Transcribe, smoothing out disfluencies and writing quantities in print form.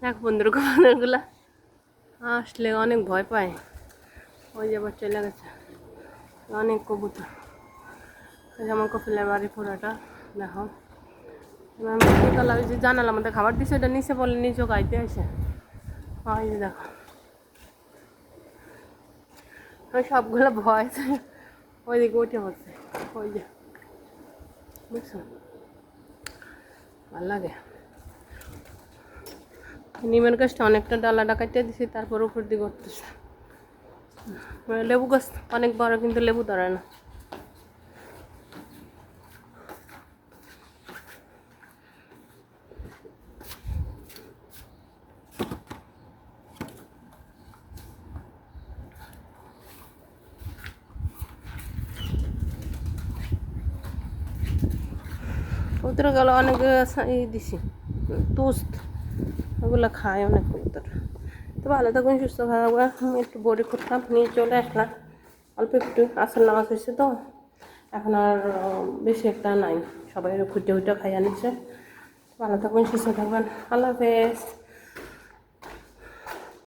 এক বন্ধুর কবুতরগুলা আসলে অনেক ভয় পায়। ওই যে আবার চলে গেছে অনেক কবুতর। আমার কপিলের বাড়ি পুরাটা দেখো। বিকাল ওই যে জানালার মধ্যে খাবার দিচ্ছে, ওটা নিচে বলে নিচেও গাইতে আসে। ওই যে দেখো ওই সবগুলো ভয় ওইদিকে উঠে পড়ছে। ওই যে বুঝছো, ভালো লাগে। নিমের গাছটা অনেকটা ডালাটা কাটিয়ে দিছি, তারপর উপর দিকে উঠতেছে। লেবু গাছ অনেক বড়, কিন্তু লেবু ধরে না। কবুতর গেল অনেক দিছি তোস্ত, ওগুলো খায় অনেক কবুতর। তো ভালো থাকুন, সুস্থ থাকবো। আমি একটু বড়ি করতাম, নিয়ে চলে আসলাম। অল্প একটু আসল নামাজ হয়েছে তো, এখন আর বেশি একটা নাই। সবাই খুঁটে খুঁটে খাইয়া নিচ্ছে। ভালো থাকবেন, সুস্থ থাকবেন। আল্লাহ হাফেজ।